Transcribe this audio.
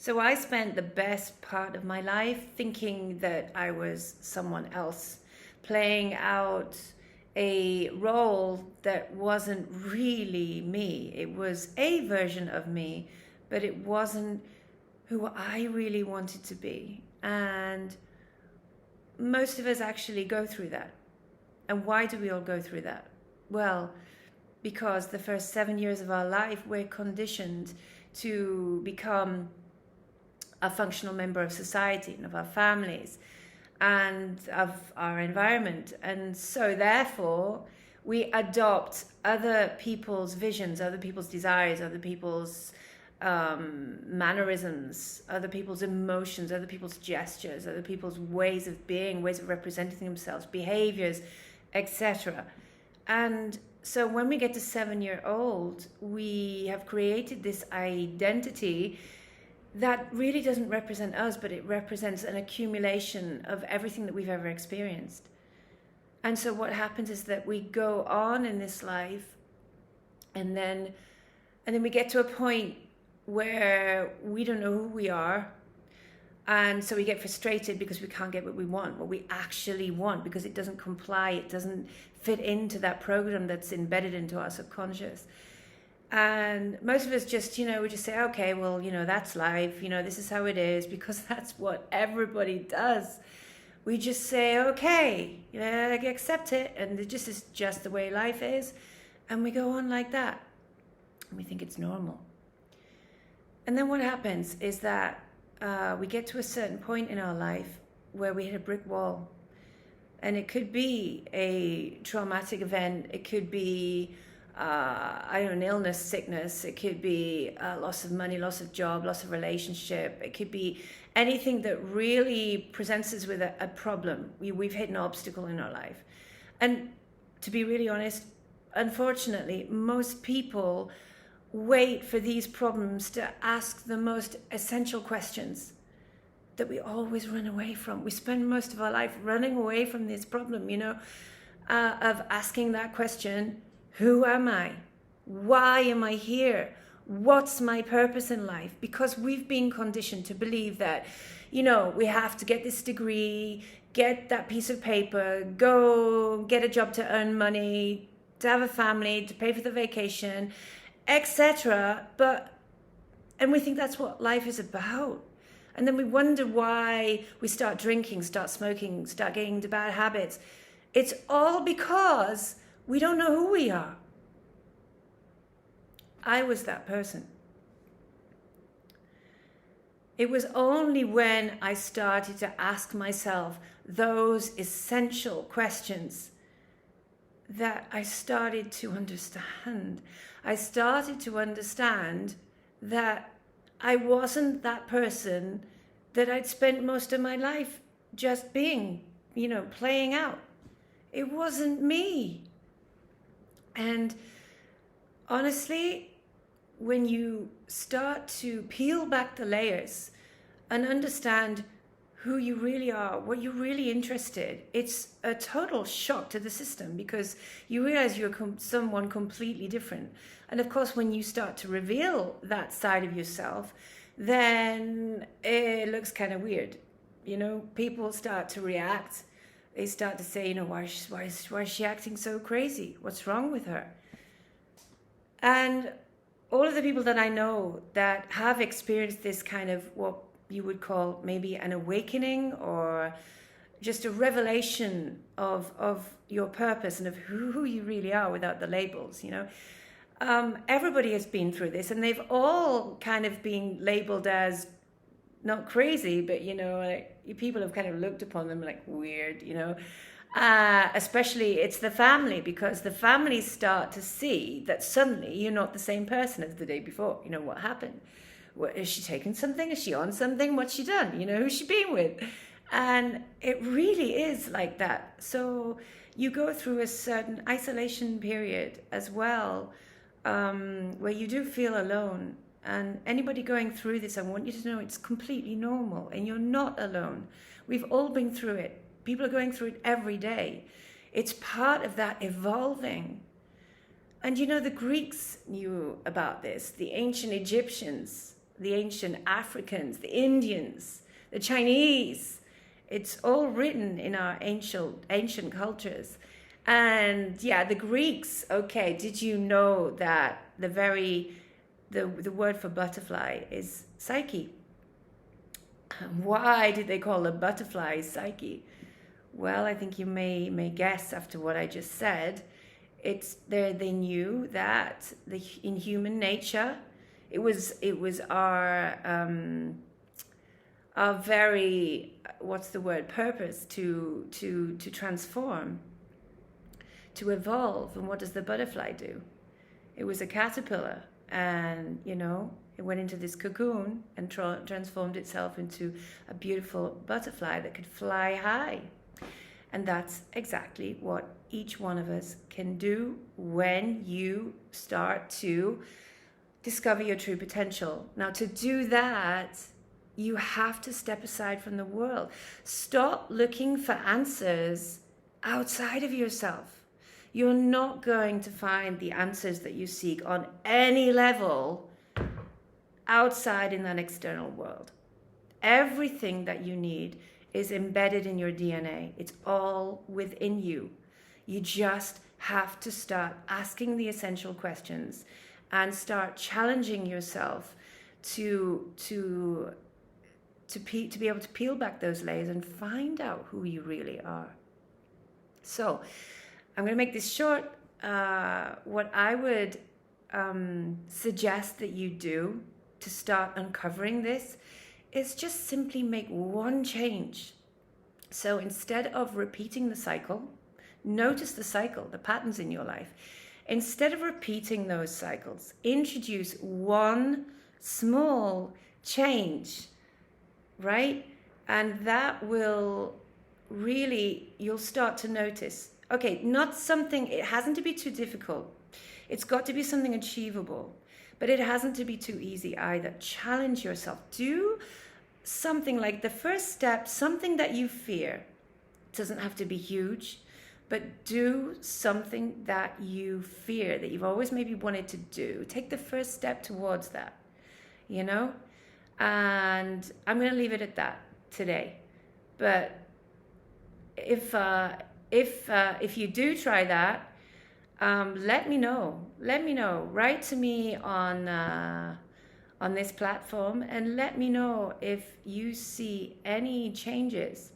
So I spent the best part of my life thinking that I was someone else, playing out a role that wasn't really me. It was a version of me, but it wasn't who I really wanted to be. And most of us actually go through that. And why do we all go through that? Well, because the first 7 years of our life, we're conditioned to become a functional member of society and of our families and of our environment. And so therefore, we adopt other people's visions, other people's desires, other people's mannerisms, other people's emotions, other people's gestures, other people's ways of being, ways of representing themselves, behaviors, etc. And so when we get to 7-year-old, we have created this identity that really doesn't represent us, but it represents an accumulation of everything that we've ever experienced. And so what happens is that we go on in this life, and then we get to a point where we don't know who we are. And so we get frustrated because we can't get what we want, what we actually want, because it doesn't comply, it doesn't fit into that program that's embedded into our subconscious. And most of us just, we just say, okay, well, that's life, this is how it is, because that's what everybody does. We just say, okay, accept it, and it just is just the way life is, and we go on like that, and we think it's normal. And then what happens is that we get to a certain point in our life where we hit a brick wall, and it could be a traumatic event, it could be an illness, sickness, it could be loss of money, loss of job, loss of relationship, it could be anything that really presents us with a problem. We've hit an obstacle in our life. And to be really honest, unfortunately, most people wait for these problems to ask the most essential questions that we always run away from. We spend most of our life running away from this problem, of asking that question: who am I? Why am I here? What's my purpose in life? Because we've been conditioned to believe that, we have to get this degree, get that piece of paper, go get a job to earn money, to have a family, to pay for the vacation, etc. And we think that's what life is about. And then we wonder why we start drinking, start smoking, start getting into bad habits. It's all because we don't know who we are. I was that person. It was only when I started to ask myself those essential questions that I started to understand. I started to understand that I wasn't that person that I'd spent most of my life just being, playing out. It wasn't me. And honestly, when you start to peel back the layers and understand who you really are, what you're really interested, it's a total shock to the system, because you realize you're someone completely different. And of course, when you start to reveal that side of yourself, then it looks kind of weird. People start to react. They start to say, why is she acting so crazy? What's wrong with her? And all of the people that I know that have experienced this kind of what you would call maybe an awakening, or just a revelation of your purpose and of who you really are without the labels, everybody has been through this, and they've all kind of been labeled as not crazy, but people have kind of looked upon them like weird, especially it's the family, because the families start to see that suddenly you're not the same person as the day before. What happened? Is she taking something? Is she on something? What's she done? Who's she been with? And it really is like that. So you go through a certain isolation period as well, where you do feel alone. And anybody going through this, I want you to know it's completely normal, and you're not alone. We've all been through it. People are going through it every day. It's part of that evolving. And the Greeks knew about this, the ancient Egyptians, the ancient Africans, the Indians, the Chinese. It's all written in our ancient cultures. And yeah, the Greeks, okay, did you know that the word for butterfly is psyche? Why did they call a butterfly psyche? Well, I think you may guess after what I just said. They knew that in human nature, it was our very, what's the word, purpose to transform, to evolve. And what does the butterfly do? It was a caterpillar, and it went into this cocoon and transformed itself into a beautiful butterfly that could fly high. And that's exactly what each one of us can do when you start to discover your true potential. Now, to do that, you have to step aside from the world. Stop looking for answers outside of yourself. You're not going to find the answers that you seek on any level outside in that external world. Everything that you need is embedded in your DNA. It's all within you. You just have to start asking the essential questions and start challenging yourself to be able to peel back those layers and find out who you really are. So I'm going to make this short. What I would suggest that you do to start uncovering this is just simply make one change. So instead of repeating the cycle, notice the cycle, the patterns in your life. Instead of repeating those cycles, introduce one small change, right? And that will really, you'll start to notice, okay, not something, it hasn't to be too difficult. It's got to be something achievable, but it hasn't to be too easy either. Challenge yourself. Do something like the first step, something that you fear. It doesn't have to be huge, but do something that you fear, that you've always maybe wanted to do. Take the first step towards that, And I'm going to leave it at that today. But if you do try that, let me know. Let me know. Write to me on this platform and let me know if you see any changes